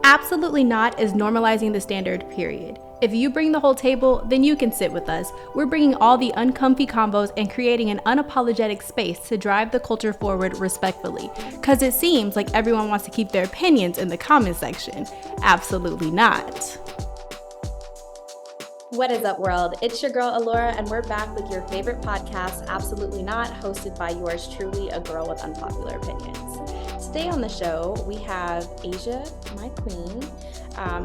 Absolutely Not is normalizing the standard, period. If you bring the whole table, then you can sit with us. We're bringing all the uncomfy combos and creating an unapologetic space to drive the culture forward respectfully. Because it seems like everyone wants to keep their opinions in the comment section. Absolutely not. What is up, world? It's your girl, Alora, and we're back with your favorite podcast, Absolutely Not, hosted by yours truly, a girl with unpopular opinions. Today on the show, we have Asia, my queen,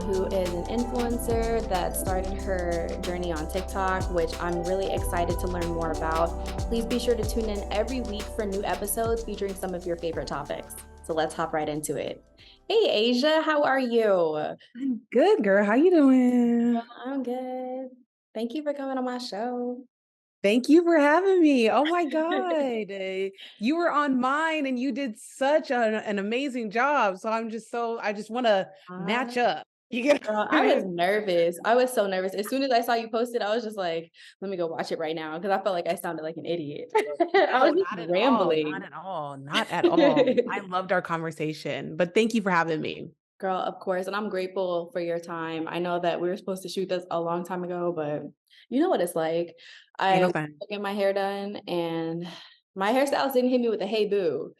who is an influencer that started her journey on TikTok, which I'm really excited to learn more about. Please be sure to tune in every week for new episodes featuring some of your favorite topics. So let's hop right into it. Hey, Asia, how are you? I'm good, girl. How you doing? I'm good. Thank you for coming on my show. Thank you for having me. Oh my God. You were on mine and you did such an amazing job. So I just want to match up. You get Girl, I was nervous. I was so nervous. As soon as I saw you post it, I was just like, let me go watch it right now. Because I felt like I sounded like an idiot. I was just rambling. Not at all. Not at all. I loved our conversation, but thank you for having me. Girl, of course. And I'm grateful for your time. I know that we were supposed to shoot this a long time ago, but you know what it's like. I get my hair done and my hairstylist didn't hit me with a hey boo,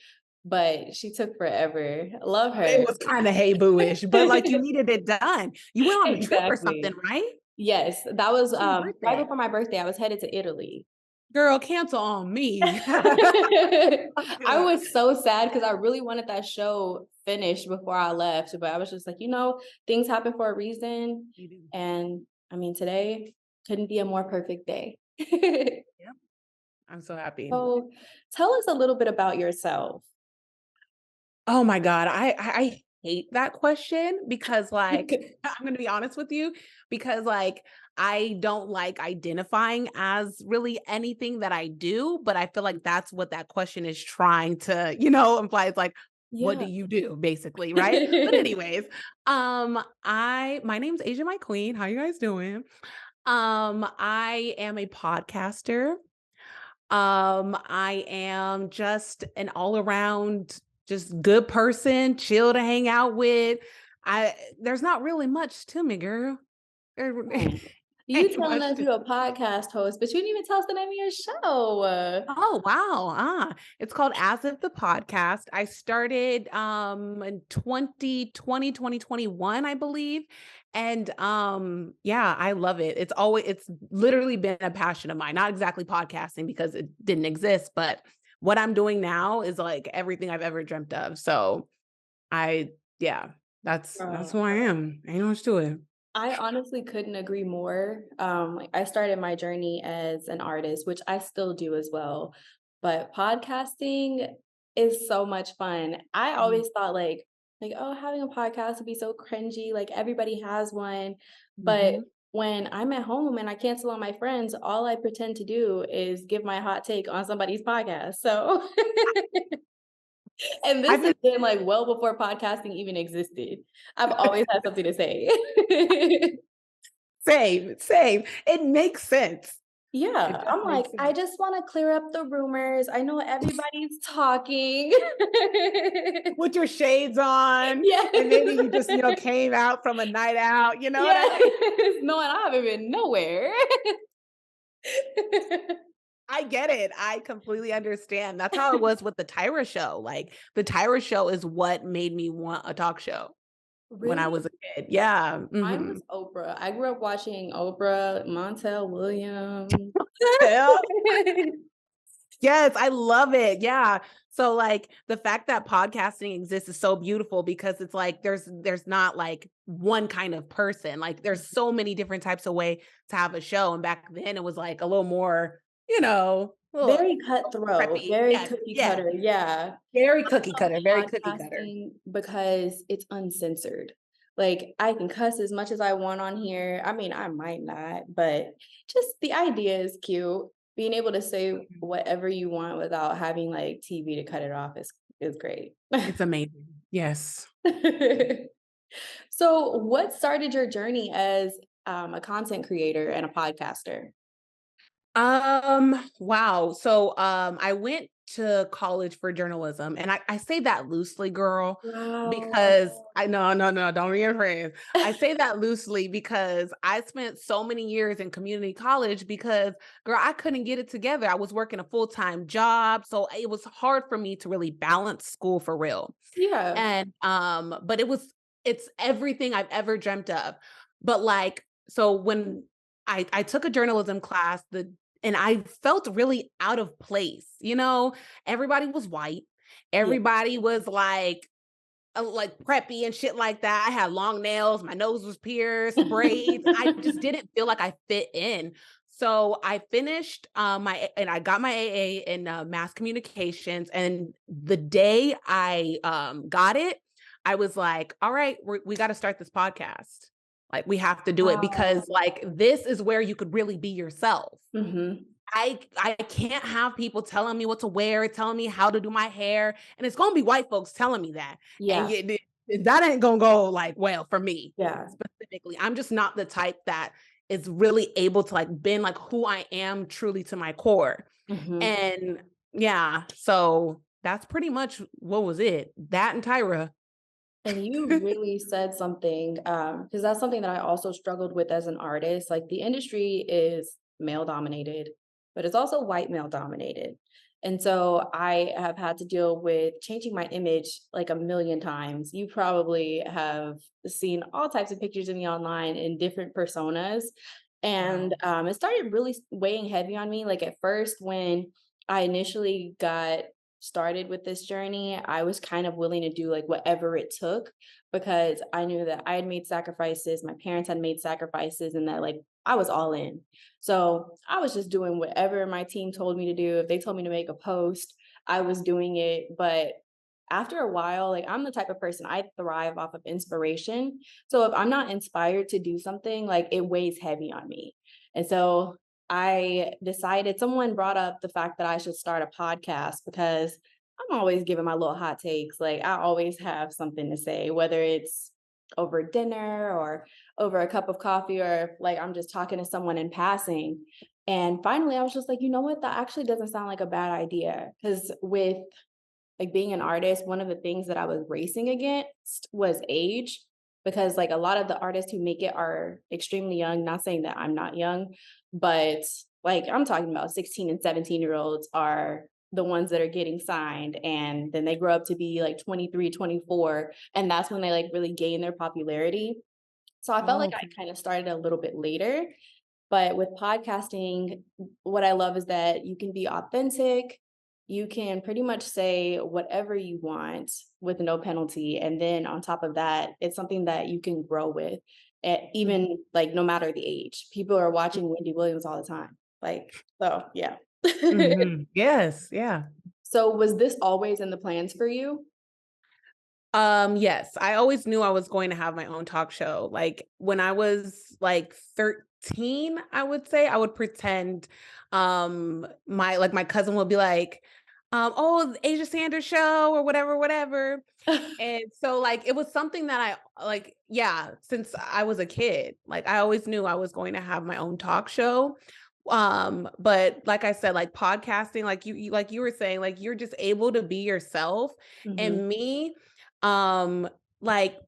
but she took forever. Love her. It was kind of hey boo-ish, but like you needed it done. You went on a trip or something, right? Yes, that was right before my birthday. I was headed to Italy. Girl, cancel on me. I was so sad because I really wanted that show finished before I left, but I was just like, things happen for a reason. And I mean, today couldn't be a more perfect day. Yep. I'm so happy. So tell us a little bit about yourself. Oh my God. I hate that question because like, I'm going to be honest with you, because like, I don't like identifying as really anything that I do, but I feel like that's what that question is trying to, imply. It's like, what do you do basically? Right. But anyways, my name's Asia, my queen. How you guys doing? I am a podcaster. I am just an all around, just good person, chill to hang out with. There's not really much to me, girl. You telling us you're a podcast host, but you didn't even tell us the name of your show. Oh, wow. It's called As If the Podcast. I started in 2021, I believe. And yeah, I love it. It's literally been a passion of mine. Not exactly podcasting because it didn't exist, but what I'm doing now is like everything I've ever dreamt of. So that's who I am. Ain't no much to it. I honestly couldn't agree more. I started my journey as an artist, which I still do as well. But podcasting is so much fun. I always thought oh, having a podcast would be so cringy. Like everybody has one. But when I'm at home and I cancel on my friends, all I pretend to do is give my hot take on somebody's podcast. So and this has been like well before podcasting even existed. I've always had something to say. Same. It makes sense. Yeah, I'm like, I just want to clear up the rumors. I know everybody's talking. With your shades on. Yeah. And maybe you just, came out from a night out, Yes. No, and I haven't been nowhere. I get it. I completely understand. That's how it was with the Tyra show. Like the Tyra show is what made me want a talk show. Really? When I was a kid. Yeah. Mine was Oprah. I grew up watching Oprah, Montel Williams. Yes, I love it. Yeah. So like the fact that podcasting exists is so beautiful because it's like there's not like one kind of person. Like there's so many different types of way to have a show. And back then it was like a little more, very cutthroat, preppy. Very cookie cutter. Yeah. Very cookie cutter, very cookie cutter. Because it's uncensored. Like I can cuss as much as I want on here. I mean, I might not, but just the idea is cute. Being able to say whatever you want without having like TV to cut it off is great. It's amazing. Yes. So what started your journey as a content creator and a podcaster? Wow. So I went to college for journalism. And I say that loosely, girl, Wow. because I no, don't be afraid. I say that loosely because I spent so many years in community college because, girl, I couldn't get it together. I was working a full-time job. So it was hard for me to really balance school for real. Yeah. And but it's everything I've ever dreamt of. But like, so when I took a journalism class, and I felt really out of place. Everybody was white. Yeah. Everybody was like preppy and shit like that. I had long nails, my nose was pierced, braids. I just didn't feel like I fit in. So I finished and I got my AA in mass communications. And the day I got it, I was like, all right, we got to start this podcast. Like we have to do it Wow. because like this is where you could really be yourself. Mm-hmm. I can't have people telling me what to wear, telling me how to do my hair, and it's gonna be white folks telling me that, and Yeah. that ain't gonna go like well for me Yeah. specifically. I'm just not the type that is really able to like bend like who I am truly to my core, Mm-hmm. and yeah, so that's pretty much what was it. That and Tyra. And you really said something, because that's something that I also struggled with as an artist. Like the industry is male dominated, but it's also white male dominated. And so I have had to deal with changing my image like a million times. You probably have seen all types of pictures of me online in different personas. And Wow. it started really weighing heavy on me. Like at first, when I initially got started with this journey, I was kind of willing to do like whatever it took because I knew that I had made sacrifices, my parents had made sacrifices, and that like I was all in. So I was just doing whatever my team told me to do. If they told me to make a post, I was doing it. But after a while, like I'm the type of person I thrive off of inspiration. So if I'm not inspired to do something, like it weighs heavy on me. And so I decided someone brought up the fact that I should start a podcast because I'm always giving my little hot takes. Like I always have something to say, whether it's over dinner or over a cup of coffee or like I'm just talking to someone in passing. And finally, I was just like, you know what? That actually doesn't sound like a bad idea. Because with like being an artist, one of the things that I was racing against was age because like a lot of the artists who make it are extremely young, not saying that I'm not young, but like I'm talking about 16 and 17-year-olds are the ones that are getting signed and then they grow up to be like 23, 24, and that's when they like really gain their popularity. So I felt Oh, like I okay. kind of started a little bit later, but with podcasting, what I love is that you can be authentic. You can pretty much say whatever you want with no penalty. And then on top of that, it's something that you can grow with, even like no matter the age. People are watching Wendy Williams all the time. Like, so yeah. Mm-hmm. Yes, yeah. So was this always in the plans for you? Yes, I always knew I was going to have my own talk show. Like when I was like 13, I would say I would pretend my cousin would be like, oh, the Asia Sanders show or whatever. And so like it was something that I like, yeah, since I was a kid, like I always knew I was going to have my own talk show. But like I said, like podcasting, like like you were saying, like you're just able to be yourself. Mhm. And me, um, like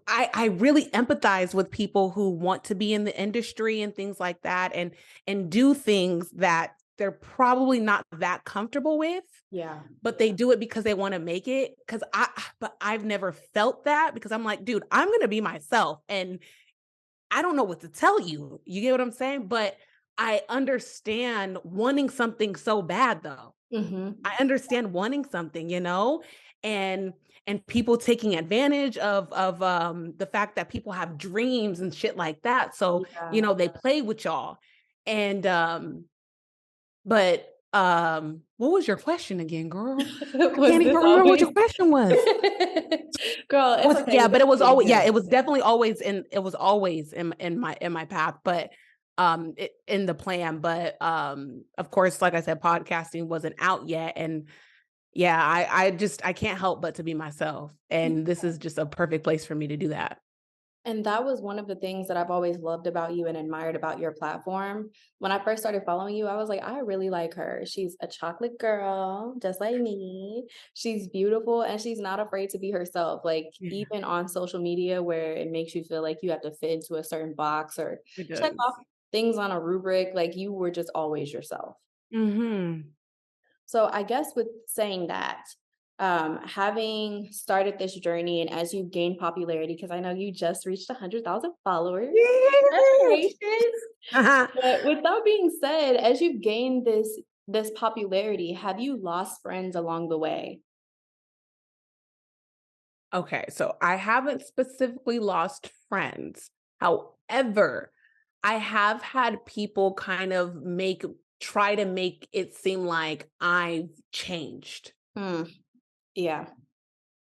I really empathize with people who want to be in the industry and things like that and do things that they're probably not that comfortable with, Yeah. but they do it because they want to make it. But I've never felt that because I'm like, dude, I'm gonna be myself. And I don't know what to tell you. You get what I'm saying? But I understand wanting something so bad though. Mhm. I understand wanting something, and people taking advantage of the fact that people have dreams and shit like that. So, Yeah. they play with y'all. And but what was your question again, girl? I Was can't even this remember what always your question was. Girl, it's Was okay. yeah, We but got it was you always yeah, again. it was definitely always in my path, but in the plan. But of course, like I said, podcasting wasn't out yet. And yeah, I can't help but to be myself. And this is just a perfect place for me to do that. And that was one of the things that I've always loved about you and admired about your platform. When I first started following you, I was like, I really like her. She's a chocolate girl, just like me. She's beautiful and she's not afraid to be herself. Like, Yeah, even on social media, where it makes you feel like you have to fit into a certain box or it check off does. things on a rubric, like, you were just always yourself. Mhm. So I guess with saying that, having started this journey and as you gain popularity, because I know you just reached 100,000 followers. Yay! Congratulations. But with that being said, as you've gained this popularity, have you lost friends along the way? Okay, so I haven't specifically lost friends. However, I have had people kind of try to make it seem like I've changed. Hmm. Yeah.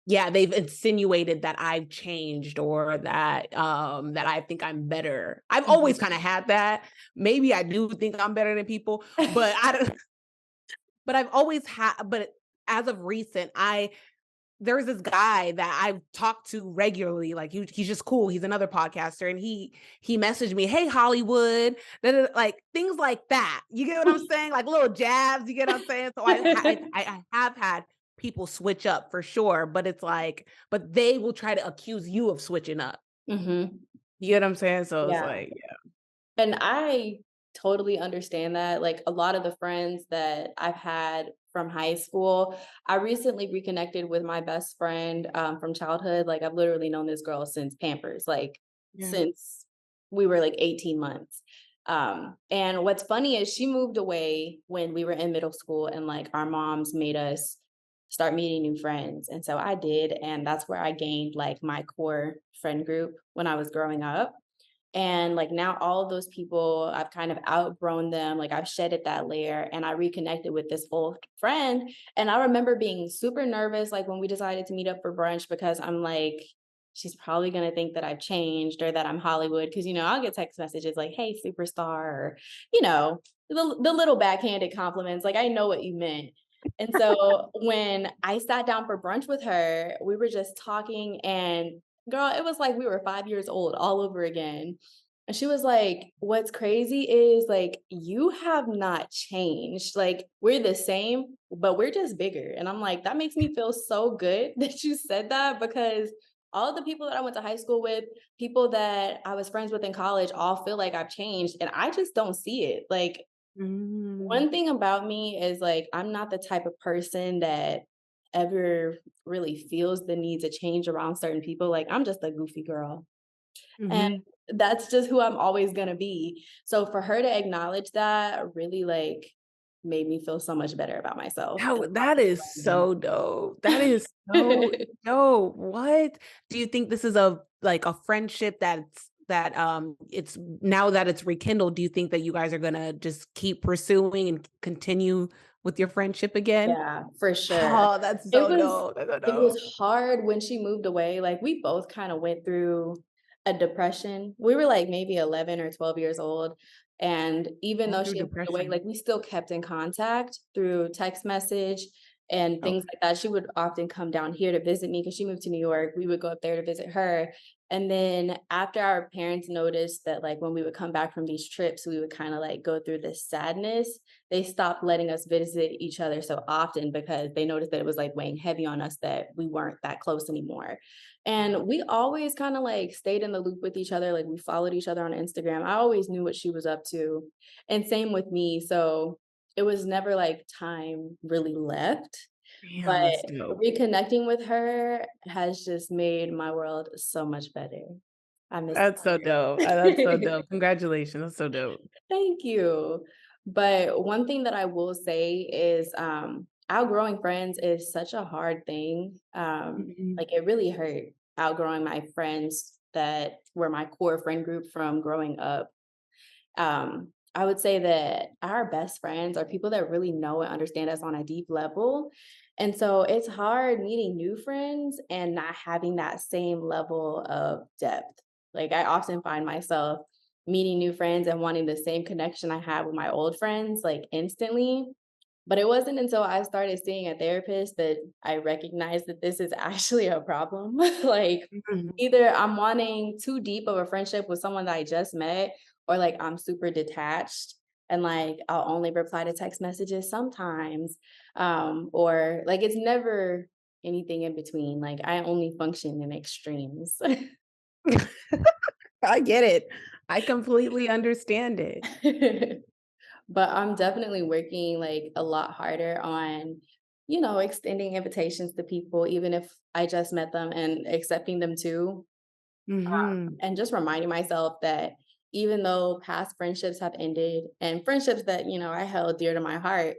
Yeah, they've insinuated that I've changed or that I think I'm better. I've Mhm. always kind of had that. Maybe I do think I'm better than people, but I don't but I've always had but as of recent, there's this guy that I've talked to regularly, like he's just cool. He's another podcaster, and he messaged me, "Hey Hollywood," like things like that. You get what I'm saying? Like little jabs. You get what I'm saying? So I have had people switch up for sure, but it's like, but they will try to accuse you of switching up. Mhm. You get what I'm saying? So it's Yeah. like, And I totally understand that. Like, a lot of the friends that I've had from high school, I recently reconnected with my best friend from childhood. Like, I've literally known this girl since Pampers, like yeah, since we were like 18 months. And what's funny is she moved away when we were in middle school, and like our moms made us start meeting new friends. And so I did. And that's where I gained like my core friend group when I was growing up. And like now all of those people, I've kind of outgrown them. Like, I've shedded that layer and I reconnected with this old friend. And I remember being super nervous, like when we decided to meet up for brunch, because I'm like, she's probably going to think that I've changed or that I'm Hollywood. Cause, I'll get text messages like, hey, superstar, or, the little backhanded compliments. Like, I know what you meant. And so when I sat down for brunch with her, we were just talking, and girl, it was like we were 5 years old all over again. And she was like, "What's crazy is, like, you have not changed. Like, we're the same, but we're just bigger." And I'm like, "That makes me feel so good that you said that, because all of the people that I went to high school with, people that I was friends with in college, all feel like I've changed, and I just don't see it." Like, mm, one thing about me is, like, I'm not the type of person that ever really feels the need to change around certain people. Like, I'm just a goofy girl, and mhm. that's just who I'm always gonna be. So for her to acknowledge that really, like, made me feel so much better about myself and That is about so dope. That is so myself. dope. What? Do you think this is a friendship it's now that it's rekindled, do you think that you guys are gonna just keep pursuing and continue with your friendship again? Yeah, for sure. Oh, that's It so was dope. That's so it dope. was hard when she moved away. Like, we both kinda went through a depression. We were, like, maybe 11 or 12 years old, and even Going though through she had moved away, depression. like, we still kept in contact through text message and things Okay. like that. She would often come down here to visit me because she moved to New York. We would go up there to visit her, and then after our parents noticed that, like, when we would come back from these trips, we would kinda, like, go through this sadness, they stopped letting us visit each other so often because they noticed that it was, like, weighing heavy on us that we weren't that close anymore. And we always kinda, like, stayed in the loop with each other, like, we followed each other on Instagram. I always knew what she was up to, and same with me, so it was never like time really left, Damn, but that's dope. reconnecting with her has just made my world so much better. I miss That's so dope. That's so her. dope. Congratulations. That's so dope. Thank you. But one thing that I will say is, outgrowing friends is such a hard thing. Mhm. Like, it really hurt outgrowing my friends that were my core friend group from growing up. I would say that our best friends are people that really know and understand us on a deep level. And so it's hard meeting new friends and not having that same level of depth. Like, I often find myself meeting new friends and wanting the same connection I have with my old friends, like, instantly. But it wasn't until I started seeing a therapist that I recognized that this is actually a problem. Like, Mhm. either I'm wanting too deep of a friendship with someone that I just met, or like I'm super detached and like I'll only reply to text messages sometimes. Or like it's never anything in between. Like I only function in extremes. I get it. I completely understand it. But I'm definitely working like a lot harder on, extending invitations to people, even if I just met them and accepting them too. Mhm. And just reminding myself that even though past friendships have ended and friendships that, I held dear to my heart,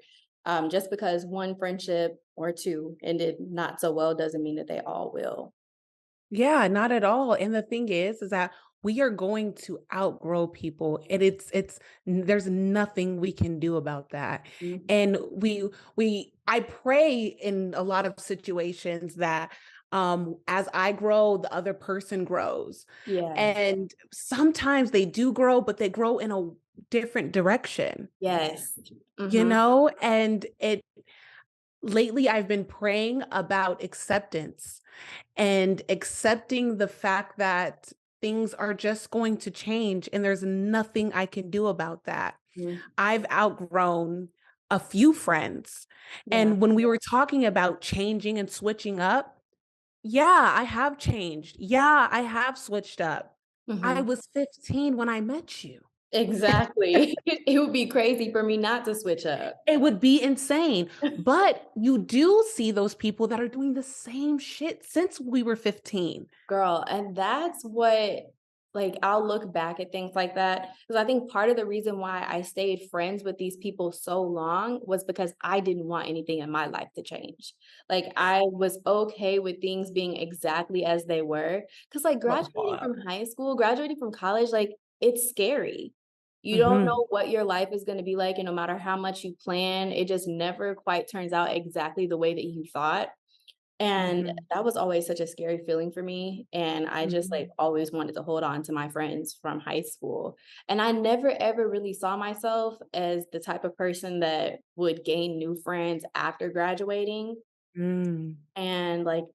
just because one friendship or two ended not so well doesn't mean that they all will. Yeah, not at all. And the thing is that we are going to outgrow people, and there's nothing we can do about that. Mhm. And I pray in a lot of situations that as I grow, the other person grows. Yeah. And sometimes they do grow, but they grow in a different direction, Yes. Hmm. and it lately I've been praying about acceptance and accepting the fact that things are just going to change and there's nothing I can do about that. I've outgrown a few friends. Yeah. And when we were talking about changing and switching up, yeah, I have changed. Yeah, I have switched up. I Hmm. was 15 when I met you. Exactly. It would be crazy for me not to switch up. It would be insane. But you do see those people that are doing the same shit since we were 15. Girl, and that's what like, I'll look back at things like that because I think part of the reason why I stayed friends with these people so long was because I didn't want anything in my life to change. Like, I was okay with things being exactly as they were. Because like, graduating from high school, graduating from college, like, it's scary. You don't Mhm. know what your life is gonna be like, and no matter how much you plan, it just never quite turns out exactly the way that you thought. And Mhm. that was always such a scary feeling for me, and I just, like, Mhm. always wanted to hold on to my friends from high school, and I never ever really saw myself as the type of person that would gain new friends after graduating, Mm. and, like,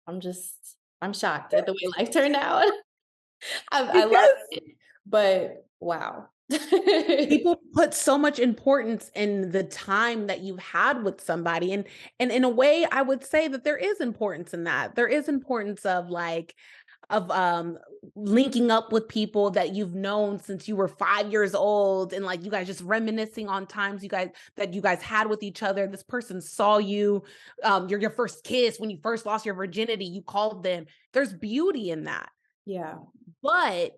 I'm shocked at the way life turned out. I love Because it, but wow. people put so much importance in the time that you've had with somebody, and in a way, I would say that there is importance in that. There is importance of, like, of, linking up with people that you've known since you were 5 years old, and, like, you guys just reminiscing on times you guys had with each other. This person saw you, your first kiss, when you first lost your virginity, you called them. There's beauty in that. Yeah. But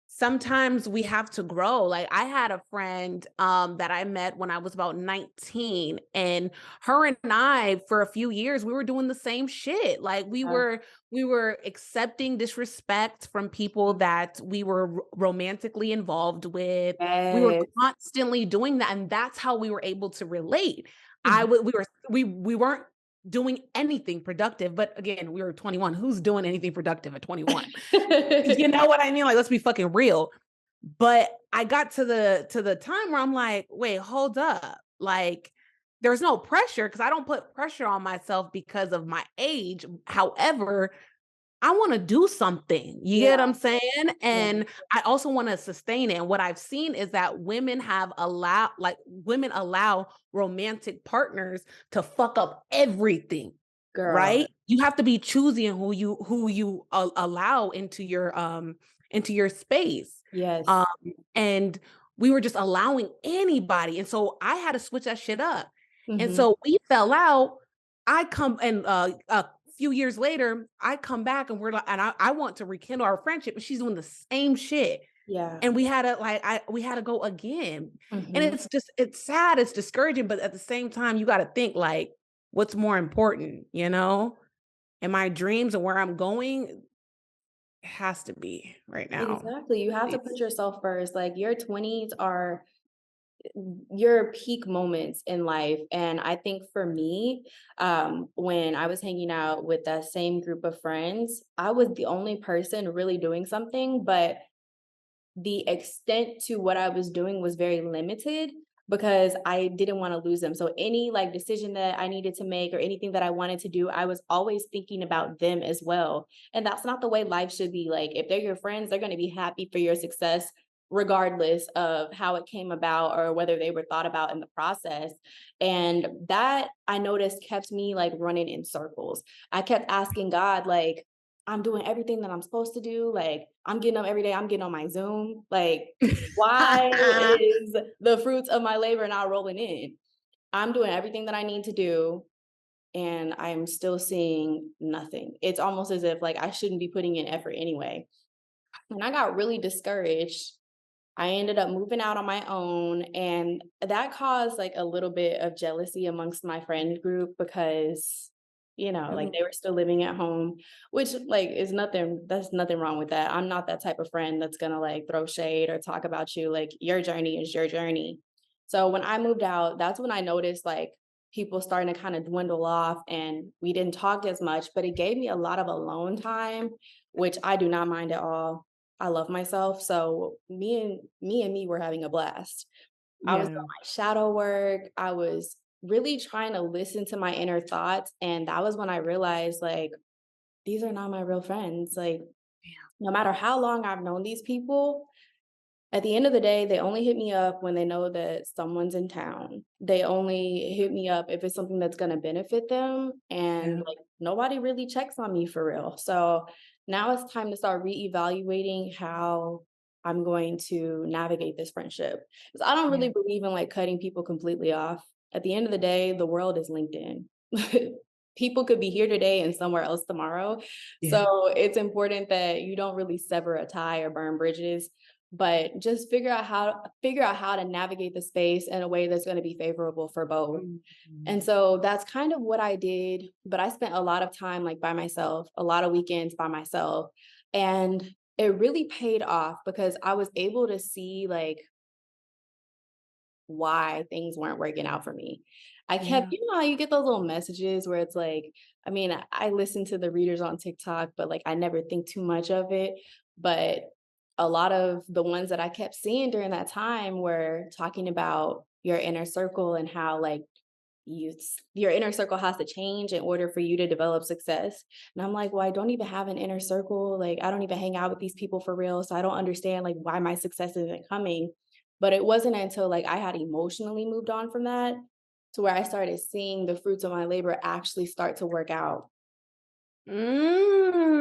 sometimes we have to grow. Like, I had a friend that I met when I was about 19, and her and I for a few years we were doing the same shit. Like, we were accepting disrespect from people that we were romantically involved with. We were Yes. constantly doing that, and that's how we were able to relate. Mhm. We weren't doing anything productive, but again, we were 21. Who's doing anything productive at 21? You know what I mean? Like, let's be fucking real. But I got to the time where I'm like, "Wait, hold up." Like, there's no pressure because I don't put pressure on myself because of my age. However, I wanna do something. You Yeah, get what I'm saying? yeah. And I also wanna sustain it. And what I've seen is that women allow romantic partners to fuck up everything, Girl, right? You have to be choosy in who you a allow into your space. Um, yes. and we were just allowing anybody, and so I had to switch that shit up. And Mhm. so we fell out. I come and a few years later, I come back and we're like, and I want to rekindle our friendship, and she's doing the same shit. Yeah. And we had to go again. And Mhm. it's sad, it's discouraging, but at the same time, you got to think like, what's more important, you know? And my dreams and where I'm going has to be right now. Exactly, you have to put Please. yourself first, like, your 20s are your peak moments in life, and I think for me, when I was hanging out with that same group of friends, I was the only person really doing something, but the extent to what I was doing was very limited. because I didn't want to lose them. So any like decision that I needed to make or anything that I wanted to do, I was always thinking about them as well. And that's not the way life should be. Like if they're your friends, they're going to be happy for your success regardless of how it came about or whether they were thought about in the process. And that I noticed kept me like running in circles. I kept asking God, like, I'm doing everything that I'm supposed to do. Like, I'm getting up every day, I'm getting on my Zoom. Like, why is the fruits of my labor not rolling in? I'm doing everything that I need to do, and I'm still seeing nothing. It's almost as if like I shouldn't be putting in effort anyway. And I got really discouraged. I ended up moving out on my own, and that caused like a little bit of jealousy amongst my friend group because, like Mhm. they were still living at home, which like is nothing, that's nothing wrong with that. I'm not that type of friend that's gonna like throw shade or talk about you. Like your journey is your journey. So when I moved out, that's when I noticed like people starting to kind of dwindle off and we didn't talk as much, but it gave me a lot of alone time, which I do not mind at all. I love myself. So me were having a blast. I was doing Yeah. my shadow work. I was really trying to listen to my inner thoughts. And that was when I realized like these are not my real friends. Like no matter how long I've known these people, at the end of the day, they only hit me up when they know that someone's in town. They only hit me up if it's something that's gonna benefit them, and, Yeah. like, nobody really checks on me for real. So, now it's time to start reevaluating how I'm going to navigate this friendship. Because I don't Yeah. really believe in, like, cutting people completely off. At the end of the day, the world is LinkedIn. People could be here today and somewhere else tomorrow. Yeah. So, it's important that you don't really sever a tie or burn bridges, but just figure out how to navigate the space in a way that's going to be favorable for both. And Mhm. so that's kind of what I did, but I spent a lot of time like by myself, a lot of weekends by myself, and it really paid off because I was able to see like why things weren't working out for me. I kept, Yeah. how you get those little messages where it's like, I mean, I listen to the readers on TikTok, but like I never think too much of it. But a lot of the ones that I kept seeing during that time were talking about your inner circle and how like your inner circle has to change in order for you to develop success. And I'm like, well, I don't even have an inner circle. Like, I don't even hang out with these people for real. So I don't understand like why my success isn't coming. But it wasn't until like I had emotionally moved on from that to where I started seeing the fruits of my labor actually start to work out.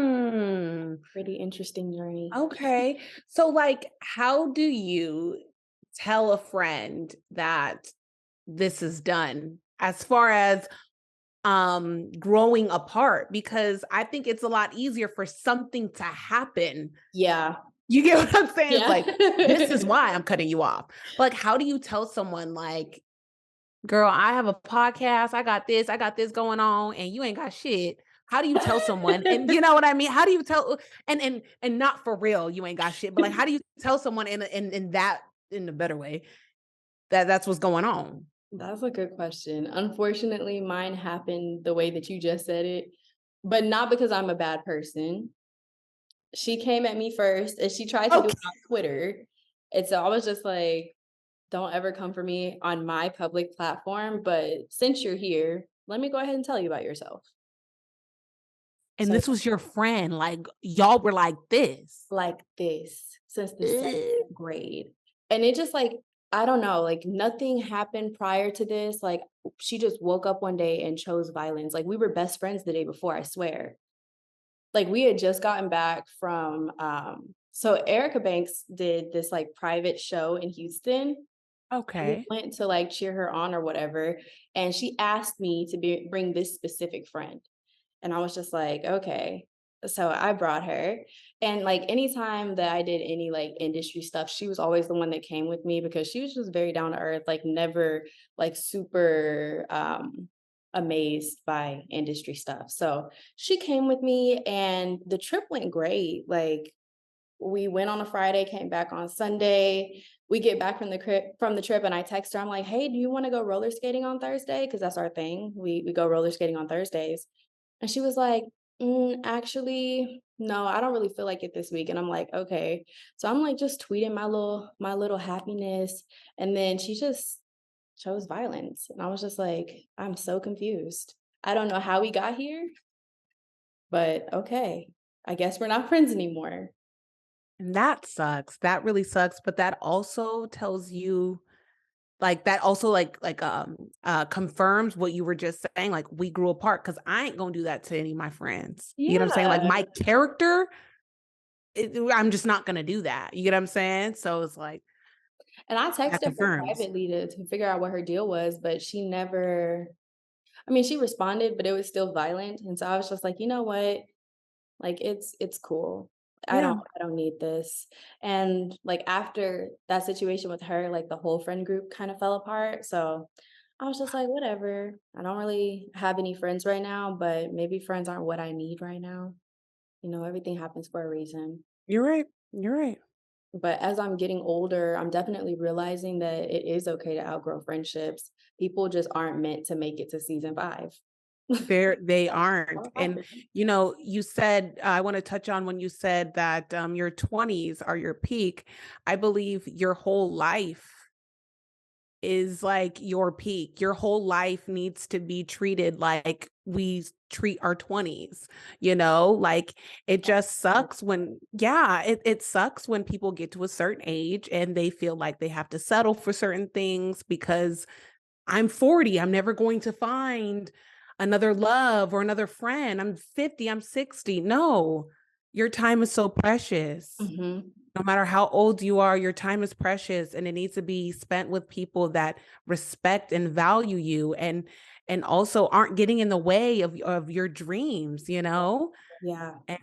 Mm. Pretty interesting journey. Okay. So, like, how do you tell a friend that this is done as far as growing apart? Because I think it's a lot easier for something to happen. Yeah. You get what I'm saying? It's Yeah. like, this is why I'm cutting you off. But like, how do you tell someone like, girl, I have a podcast, I got this going on, and you ain't got shit. How do you tell someone? And you know what I mean? How do you tell and not for real, you ain't got shit, but like how do you tell someone in that in a better way that that's what's going on? That's a good question. Unfortunately, mine happened the way that you just said it, but not because I'm a bad person. She came at me first and she tried to do it Okay. on Twitter. And so I was just like, don't ever come for me on my public platform. But since you're here, let me go ahead and tell you about yourself. And So, this was your friend, like y'all were like this. like this since the Ugh. second grade. And it just like, I don't know, like nothing happened prior to this. Like she just woke up one day and chose violence. Like we were best friends the day before, I swear. Like we had just gotten back from so Erica Banks did this like private show in Houston. We Okay. went to like cheer her on or whatever, and she asked me to bring this specific friend. And I was just like, okay. So I brought her. And like anytime that I did any like industry stuff, she was always the one that came with me because she was just very down to earth, like never like super amazed by industry stuff. So she came with me and the trip went great. Like we went on a Friday, came back on Sunday. We get back from the trip and I text her. I'm like, "Hey, do you want to go roller skating on Thursday? Because that's our thing. We go roller skating on Thursdays." And she was like, actually, no, I don't really feel like it this week. And I'm like, okay. So I'm like just tweeting my little happiness. And then she just chose violence. And I was just like, I'm so confused. I don't know how we got here, but okay. I guess we're not friends anymore. And that sucks. That really sucks, but that also tells you like that also confirms what you were just saying, like we grew apart because I ain't gonna do that to any of my friends. You get what I'm saying? Like Yeah. my character, I'm just not gonna do that. You get what I'm saying? So it's like And I that texted her confirms. privately to figure out what her deal was, but she never, I mean, she responded, but it was still violent. And so I was just like, you know what? Like it's cool. Yeah. I don't need this. And like after that situation with her, like the whole friend group kind of fell apart. So I was just like, whatever. I don't really have any friends right now, but maybe friends aren't what I need right now. You know, everything happens for a reason. You're right. You're right. But as I'm getting older, I'm definitely realizing that it is okay to outgrow friendships. People just aren't meant to make it to season 5. They aren't. Or And 5. you said I want to touch on when you said that your 20s are your peak. I believe your whole life is like your peak. Your whole life needs to be treated like we treat our 20s, like it just sucks when, yeah, it sucks when people get to a certain age and they feel like they have to settle for certain things because I'm 40, I'm never going to find another love or another friend. I'm 50, I'm 60. No, your time is so precious. Mhm. No matter how old you are, your time is precious and it needs to be spent with people that respect and value you and also aren't getting in the way of your dreams, you know? Yeah. And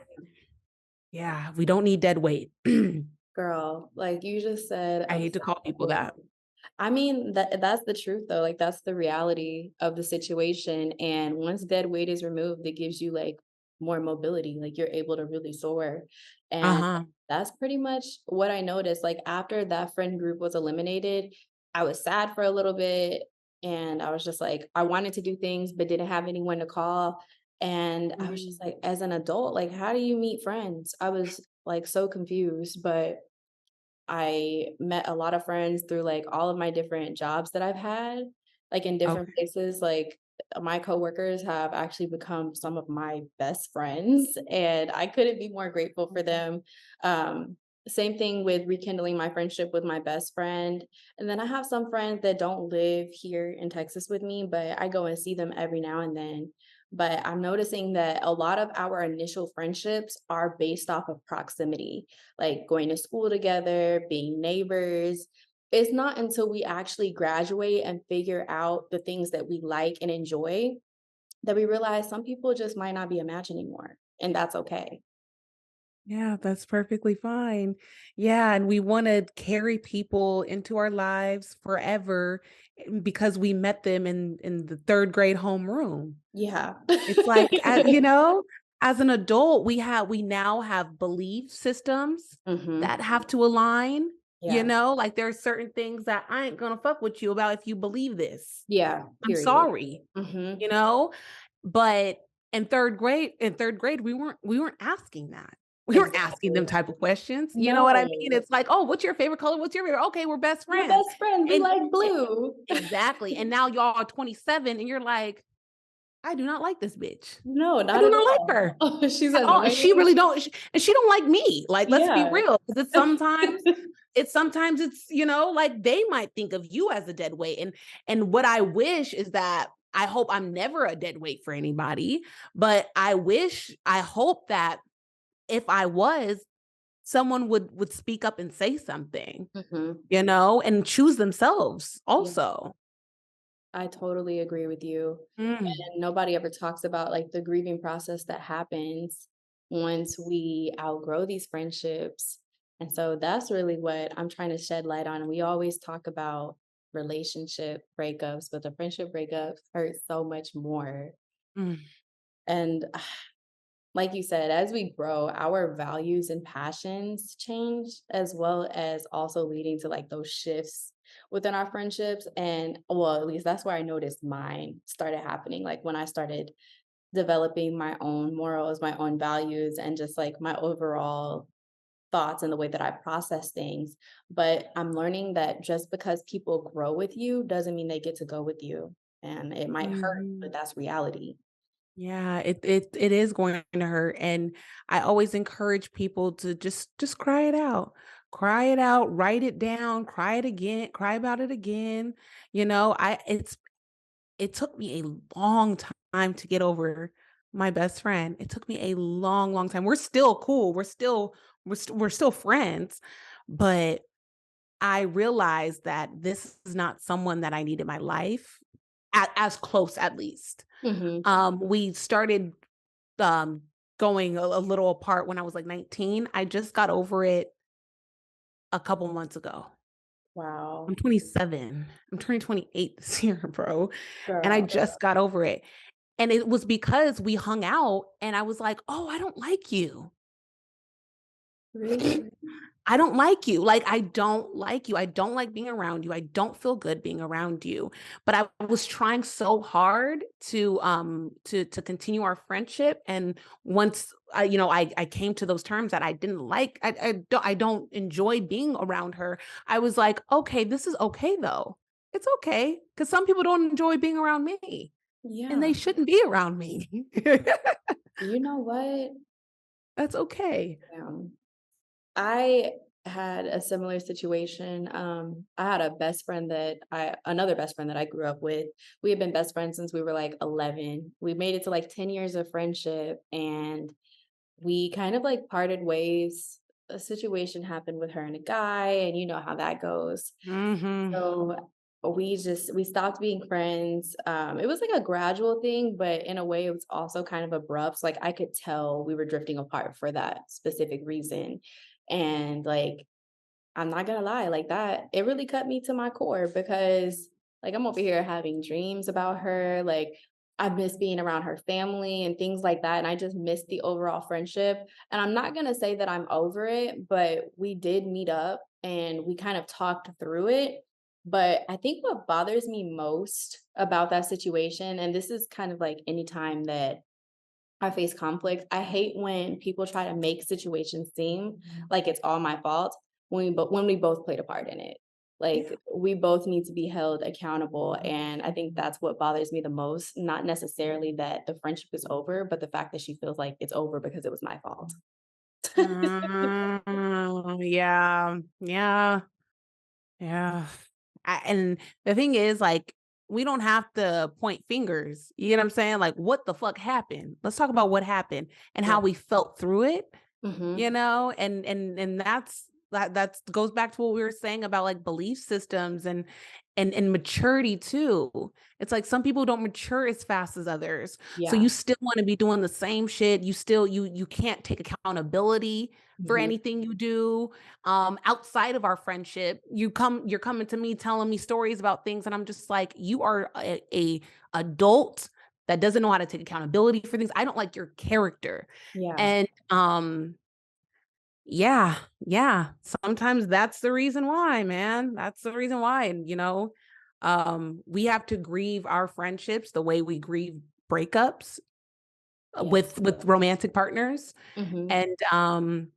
yeah, we don't need dead weight. I Girl, like you just said a hate to call people factual. that. I mean, that's the truth though. Like that's the reality of the situation. And once dead weight is removed, it gives you like more mobility. Like you're able to really soar. And Uh-huh. that's pretty much what I noticed. Like after that friend group was eliminated, I was sad for a little bit. And I was just like, I wanted to do things, but didn't have anyone to call. And I was just Mhm. like, as an adult, like, how do you meet friends? I was like so confused, but I met a lot of friends through, like, all of my different jobs that I've had, like, in different Okay. places, like, my coworkers have actually become some of my best friends, and I couldn't be more grateful for them. Same thing with rekindling my friendship with my best friend, and then I have some friends that don't live here in Texas with me, but I go and see them every now and then. But I'm noticing that a lot of our initial friendships are based off of proximity, like going to school together, being neighbors. It's not until we actually graduate and figure out the things that we like and enjoy that we realize some people just might not be a match anymore. And that's okay. Yeah, that's perfectly fine. Yeah, and we want to carry people into our lives forever because we met them in the third grade homeroom. Yeah. It's like, as an adult, we now have belief systems Hmm. that have to align, Yeah. like there's certain things that I ain't gonna fuck with you about if you believe this. Yeah. I'm Period. sorry, Hmm. you know? But in third grade, we weren't asking that. We weren't asking them Exactly. type of questions. You know what I mean? No. It's like, oh, what's your favorite color? What's your favorite? Okay, we're best We're friends. best friends. We And like e- blue. exactly. And now y'all are 27 and you're like, I do not like this bitch. No, I not do at not like all. her She's at all. And she annoying. really don't, and she don't like me. Like, let's be Yeah. real. Because it's sometimes like they might think of you as a dead weight. And what I wish is that I hope I'm never a dead weight for anybody, but I hope that if I was, someone would speak up and say something, Hmm. and choose themselves Yeah. also. I totally agree with you. Mm, And nobody ever talks about like the grieving process that happens once we outgrow these friendships. And so that's really what I'm trying to shed light on. And we always talk about relationship breakups, but the friendship breakups hurt so much more. mm, And like you said, as we grow, our values and passions change, as well as also leading to like those shifts within our friendships. And well, at least that's where I noticed mine started happening. Like when I started developing my own morals, my own values, and just like my overall thoughts and the way that I process things. But I'm learning that just because people grow with you doesn't mean they get to go with you. And it might hurt, but Mhm. that's reality. Yeah, it is going to hurt, and I always encourage people to just cry it out. Cry it out, write it down, cry it again, cry about it again. It took me a long time to get over my best friend. It took me a long, long time. We're still cool. We're still friends, but I realized that this is not someone that I need in my life, as close at least. Hmm. We started um, going a little apart when I was like 19. I just got over it a couple months ago. I'm Wow. 27. I'm turning 28 this year, bro. And I Girl. just got over it. And it was because we hung out and I was like, oh, I don't like you. Really? I don't like you. Like, I don't like you. I don't like being around you. I don't feel good being around you. But I was trying so hard to continue our friendship. And once I came to those terms that I didn't like, I don't enjoy being around her. I was like, okay, this is okay though. It's okay. Because some people don't enjoy being around me and Yeah. they shouldn't be around me. You know what? That's okay. I had a similar situation. I had another best friend that I grew up with. We had been best friends since we were like 11. We made it to like 10 years of friendship, and we kind of like parted ways. A situation happened with her and a guy, and you know how that goes. Hmm. So we stopped being friends. It was like a gradual thing, but in a way it was also kind of abrupt. Like I could tell we were drifting apart for that specific reason. And like I'm not gonna lie, like that, it really cut me to my core because like I'm over here having dreams about her. Like I miss being around her family and things like that. And I just miss the overall friendship. And I'm not gonna say that I'm over it, but we did meet up and we kind of talked through it. But I think what bothers me most about that situation, and this is kind of like anytime that I face conflict. I hate when people try to make situations seem like it's all my fault when we both played a part in it. Yeah. Like we both need to be held accountable, and I think that's what bothers me the most. Not necessarily that the friendship is over, but the fact that she feels like it's over because it was my fault. Yeah, yeah, yeah. And the thing is, like, we don't have to point fingers. You get what I'm saying? Like, what the fuck happened? Let's talk about what happened and Yeah. how we felt through it. Hmm. And that's goes back to what we were saying about like belief systems and maturity too. It's like some people don't mature as fast as others, so Yeah. you still want to be doing the same shit. You can't take accountability for Hmm. anything you do. Outside of our friendship, you're coming to me telling me stories about things and I'm just like, you are a adult that doesn't know how to take accountability for things. I don't like your character. Yeah. And yeah, yeah. Sometimes that's the reason why, man. That's the reason why. And we have to grieve our friendships the way we grieve breakups Yes. with romantic partners. Hmm. And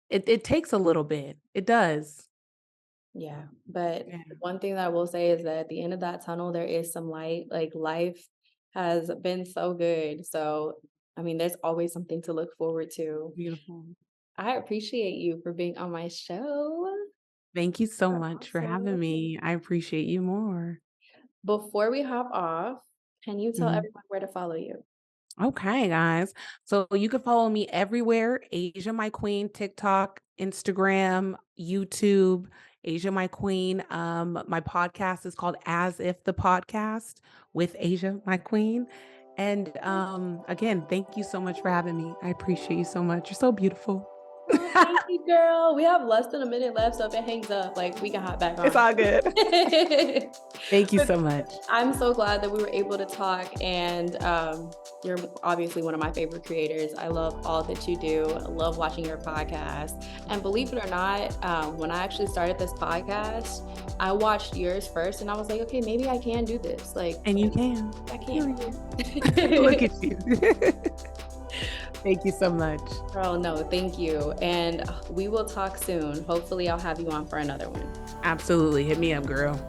it takes a little bit. It does. Yeah. But Yeah, one thing that I will say is that at the end of that tunnel, there is some light. Like life has been so good. So, I mean, there's always something to look forward to. beautiful. I appreciate you for being on my show. Thank you so You're much for awesome. having me. I appreciate you more. Before we hop off, can you tell Mhm. everyone where to follow you? Okay, guys. So you can follow me everywhere. Asia My Queen, TikTok, Instagram, YouTube, Asia My Queen. My podcast is called As If the Podcast with Asia My Queen. And again, thank you so much for having me. I appreciate you so much. You're so beautiful. Oh, thank you, girl. We have less than a minute left, so if it hangs up, like we can hop back It's on. all good. Thank you But so much. I'm so glad that we were able to talk, and you're obviously one of my favorite creators. I love all that you do. I love watching your podcast. And believe it or not, when I actually started this podcast, I watched yours first, and I was like, okay, maybe I can do this. Like, And you can. I can. Period. Look at you. Thank you so much. Girl, no, thank you. And we will talk soon. Hopefully, I'll have you on for another one. Absolutely. Hit me up, girl.